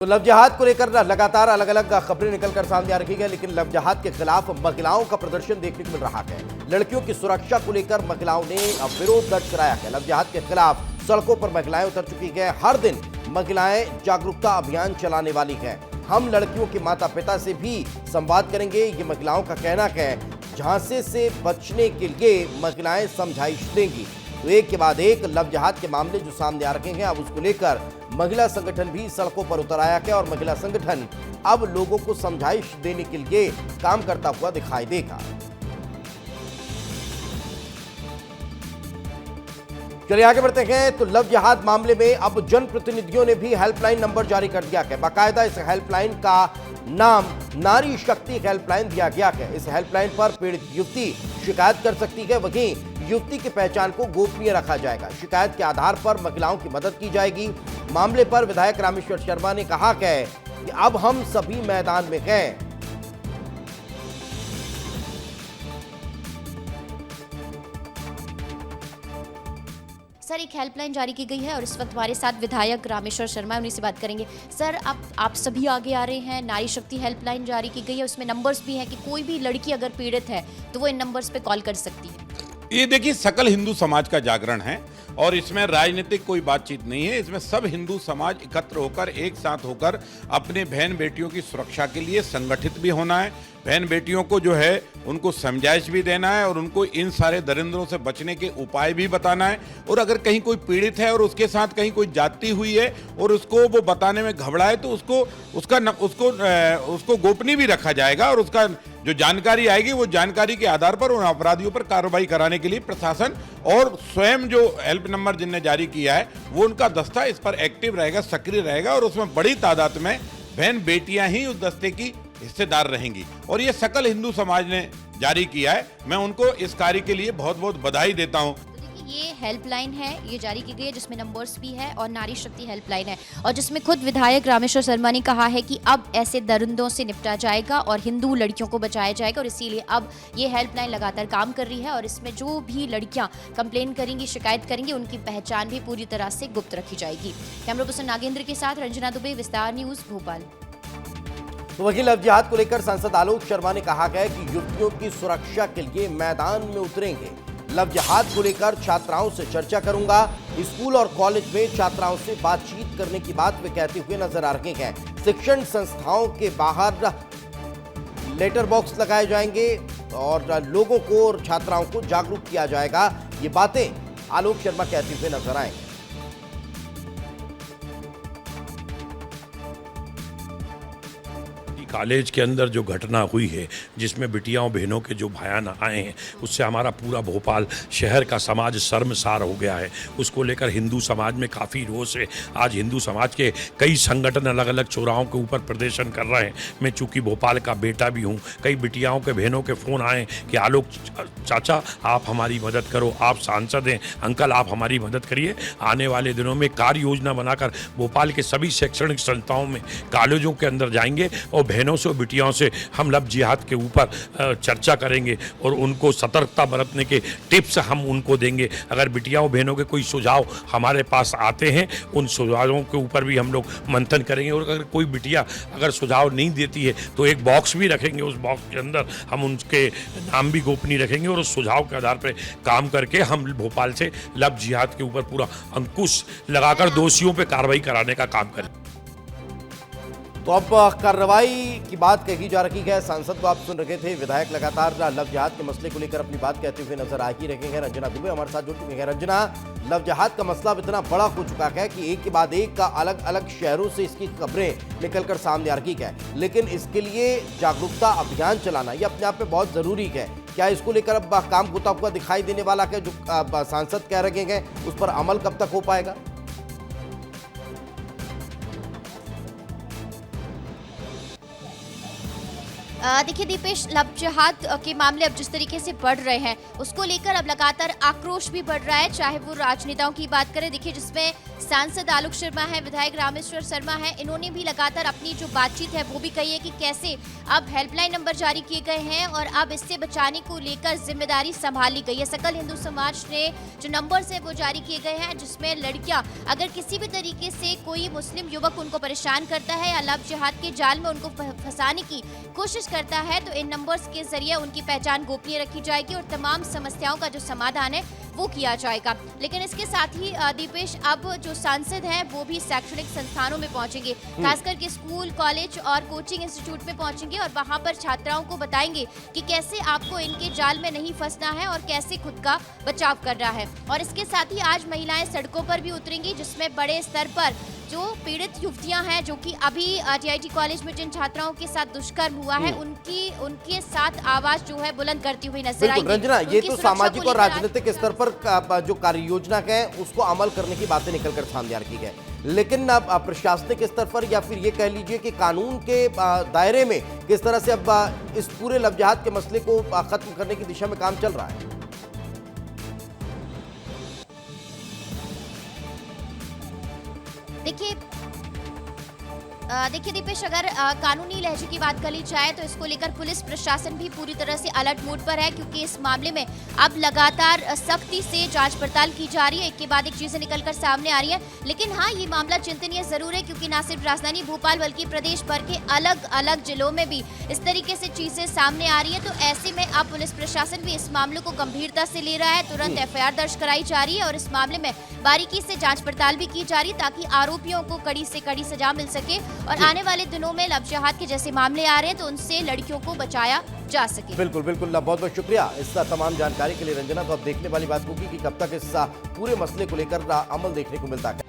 तो लव जिहाद को लेकर लगातार अलग अलग खबरें निकलकर सामने आ रही है, लेकिन लव जिहाद के खिलाफ महिलाओं का प्रदर्शन देखने को मिल रहा है। लड़कियों की सुरक्षा को लेकर महिलाओं ने विरोध दर्ज कराया है। लव जिहाद के खिलाफ सड़कों पर महिलाएं उतर चुकी है। हर दिन महिलाएं जागरूकता अभियान चलाने वाली हैं। हम लड़कियों के माता पिता से भी संवाद करेंगे, ये महिलाओं का कहना है। झांसे से बचने के लिए महिलाएं समझाइश देंगी। तो एक के बाद एक लव जिहाद के मामले जो सामने आ रहे हैं, अब उसको लेकर महिला संगठन भी सड़कों पर उतर आया है और महिला संगठन अब लोगों को समझाइश देने के लिए काम करता हुआ दिखाई देगा। चलिए आगे बढ़ते हैं। तो लव जिहाद मामले में अब जनप्रतिनिधियों ने भी हेल्पलाइन नंबर जारी कर दिया है। बाकायदा इस हेल्पलाइन का नाम नारी शक्ति हेल्पलाइन दिया गया है। इस हेल्पलाइन पर पीड़ित युवती शिकायत कर सकती है। वहीं युवती की पहचान को गोपनीय रखा जाएगा। शिकायत के आधार पर महिलाओं की मदद की जाएगी। मामले पर विधायक रामेश्वर शर्मा ने कहा है कि अब हम सभी मैदान में हैं। सर, एक हेल्पलाइन जारी की गई है और इस वक्त हमारे साथ विधायक रामेश्वर शर्मा, उन्हीं से बात करेंगे। सर, आप सभी आगे आ रहे हैं। नारी शक्ति हेल्पलाइन जारी की गई है, उसमें नंबर्स भी हैं कि कोई भी लड़की अगर पीड़ित है तो वो इन नंबर्स पे कॉल कर सकती है। ये देखिए, सकल हिंदू समाज का जागरण है और इसमें राजनीतिक कोई बातचीत नहीं है। इसमें सब हिंदू समाज एकत्र होकर, एक साथ होकर अपने बहन बेटियों की सुरक्षा के लिए संगठित भी होना है। बहन बेटियों को जो है उनको समझाइश भी देना है और उनको इन सारे दरिंद्रों से बचने के उपाय भी बताना है। और अगर कहीं कोई पीड़ित है और उसके साथ कहीं कोई जाति हुई है और उसको वो बताने में घबराए तो उसको गोपनीय भी रखा जाएगा और उसका जो जानकारी आएगी वो जानकारी के आधार पर उन अपराधियों पर कार्रवाई कराने के लिए प्रशासन और स्वयं जो हेल्प नंबर जिनने जारी किया है वो उनका दस्ता इस पर एक्टिव रहेगा, सक्रिय रहेगा और उसमें बड़ी तादाद में बहन बेटियां ही उस दस्ते की हिस्सेदार रहेंगी। और ये सकल हिंदू समाज ने जारी किया है। मैं उनको इस कार्य के लिए बहुत बहुत बधाई देता हूं। ये हेल्पलाइन है, ये जारी की गई है जिसमें नंबर्स भी है और नारी शक्ति हेल्पलाइन है और जिसमें खुद विधायक रामेश्वर शर्मा ने कहा है कि अब ऐसे दरिंदों से निपटा जाएगा और हिंदू लड़कियों को बचाया जाएगा और इसीलिए अब ये हेल्पलाइन लगातार काम कर रही है और इसमें जो भी लड़कियां कंप्लेन करेंगी, शिकायत करेंगी, उनकी पहचान भी पूरी तरह से गुप्त रखी जाएगी। कैमरा पर्सन नागेंद्र के साथ रंजना दुबे, विस्तार न्यूज, भोपाल। तो वहीं लव जिहाद को लेकर सांसद आलोक शर्मा ने कहा है कि युवतियों की सुरक्षा के लिए मैदान में उतरेंगे। लव जिहाद को लेकर छात्राओं से चर्चा करूंगा। स्कूल और कॉलेज में छात्राओं से बातचीत करने की बात वे कहते हुए नजर आ रहे हैं। शिक्षण संस्थाओं के बाहर लेटर बॉक्स लगाए जाएंगे और लोगों को और छात्राओं को जागरूक किया जाएगा। ये बातें आलोक शर्मा कहते हुए नजर आएंगे। कॉलेज के अंदर जो घटना हुई है जिसमें बिटियाओं बहनों के जो बयान आए हैं उससे हमारा पूरा भोपाल शहर का समाज शर्मसार हो गया है। उसको लेकर हिंदू समाज में काफ़ी रोष है। आज हिंदू समाज के कई संगठन अलग अलग चौराहों के ऊपर प्रदर्शन कर रहे हैं। मैं चूँकि भोपाल का बेटा भी हूँ, कई बिटियाओं के बहनों के फ़ोन आए कि आलोक चाचा आप हमारी मदद करो, आप सांसद हैं, अंकल आप हमारी मदद करिए। आने वाले दिनों में कार्य योजना बनाकर भोपाल के सभी शैक्षणिक संस्थाओं में, कॉलेजों के अंदर जाएंगे और बहनों से और बिटियाओं से हम लव जिहाद के ऊपर चर्चा करेंगे और उनको सतर्कता बरतने के टिप्स हम उनको देंगे। अगर बिटियाओं बहनों के कोई सुझाव हमारे पास आते हैं, उन सुझावों के ऊपर भी हम लोग मंथन करेंगे और अगर कोई बिटिया अगर सुझाव नहीं देती है तो एक बॉक्स भी रखेंगे। उस बॉक्स के अंदर हम उनके नाम भी गोपनीय रखेंगे और उस सुझाव के आधार पर काम करके हम भोपाल से लव जिहाद के ऊपर पूरा अंकुश लगाकर दोषियों पर कार्रवाई कराने का काम करें। तो अब कार्रवाई की बात कही जा रही है। सांसद को आप सुन रहे थे। विधायक लगातार लव जिहाद के मसले को लेकर अपनी बात कहते हुए नजर आ ही रहे हैं। रंजना दुबे हमारे साथ जुड़ चुके हैं। रंजना, लव जिहाद का मसला इतना बड़ा हो चुका है कि एक के बाद एक का अलग अलग शहरों से इसकी खबरें निकलकर सामने आ रही है, लेकिन इसके लिए जागरूकता अभियान चलाना ये अपने आप में बहुत जरूरी है। क्या इसको लेकर अब काम होता हुआ दिखाई देने वाला है? जो सांसद कह रहे हैं उस पर अमल कब तक हो पाएगा? देखिए दीपेश, लव जिहाद के मामले अब जिस तरीके से बढ़ रहे हैं उसको लेकर अब लगातार आक्रोश भी बढ़ रहा है, चाहे वो राजनेताओं की बात करें। देखिए जिसमें सांसद आलोक शर्मा है, विधायक रामेश्वर शर्मा है, इन्होंने भी लगातार अपनी जो बातचीत है वो भी कही है कि कैसे अब हेल्पलाइन नंबर जारी किए गए हैं और अब इससे बचाने को लेकर जिम्मेदारी संभाली गई है। सकल हिंदू समाज ने जो नंबर्स है वो जारी किए गए हैं, जिसमें लड़कियां अगर किसी भी तरीके से कोई मुस्लिम युवक उनको परेशान करता है या लव जिहाद के जाल में उनको फंसाने की कोशिश करता है तो इन नंबर्स के जरिए उनकी पहचान गोपनीय रखी जाएगी और तमाम समस्याओं का जो समाधान है वो किया जाएगा। लेकिन इसके साथ ही दीपेश, अब जो सांसद हैं वो भी शैक्षणिक संस्थानों में पहुंचेंगे, खासकर के स्कूल, कॉलेज और कोचिंग इंस्टीट्यूट में पहुंचेंगे और वहां पर छात्राओं को बताएंगे कि कैसे आपको इनके जाल में नहीं फंसना है और कैसे खुद का बचाव करना है। और इसके साथ ही आज महिलाएं सड़कों पर भी उतरेंगी, जिसमें बड़े स्तर पर जो पीड़ित युवतियां हैं, जो कि अभी टीआईटी कॉलेज में जिन छात्राओं के साथ दुष्कर्म हुआ है उनके साथ आवाज जो है बुलंद करती हुई नजर आएगी। रंजना, ये तो सामाजिक और राजनीतिक स्तर पर जो कार्य योजना है उसको अमल करने की बातें निकलकर सामने आ रही है, लेकिन अब प्रशासनिक स्तर पर या फिर ये कह लीजिए कि कानून के दायरे में किस तरह से अब इस पूरे लव जिहाद के मसले को खत्म करने की दिशा में काम चल रहा है? देखिए दीपेश, अगर कानूनी लहजे की बात कर ली जाए तो इसको लेकर पुलिस प्रशासन भी पूरी तरह से अलर्ट मोड पर है, क्योंकि इस मामले में अब लगातार सख्ती से जांच पड़ताल की जा रही है, एक के बाद एक चीजें निकलकर सामने आ रही है। लेकिन हाँ, ये मामला चिंतनीय जरूर है, क्योंकि न सिर्फ राजधानी भोपाल बल्कि प्रदेश भर के अलग अलग जिलों में भी इस तरीके से चीजें सामने आ रही है। तो ऐसे में अब पुलिस प्रशासन भी इस मामले को गंभीरता से ले रहा है, तुरंत एफआईआर दर्ज कराई जा रही है और इस मामले में बारीकी से जांच पड़ताल भी की जा रही है, ताकि आरोपियों को कड़ी से कड़ी सजा मिल सके और आने वाले दिनों में लव जिहाद के जैसे मामले आ रहे हैं तो उनसे लड़कियों को बचाया जा सके। बिल्कुल बिल्कुल, बहुत बहुत शुक्रिया इस तमाम जानकारी के लिए रंजना। तो अब देखने वाली बात होगी कि कब तक इस पूरे मसले को लेकर अमल देखने को मिलता है।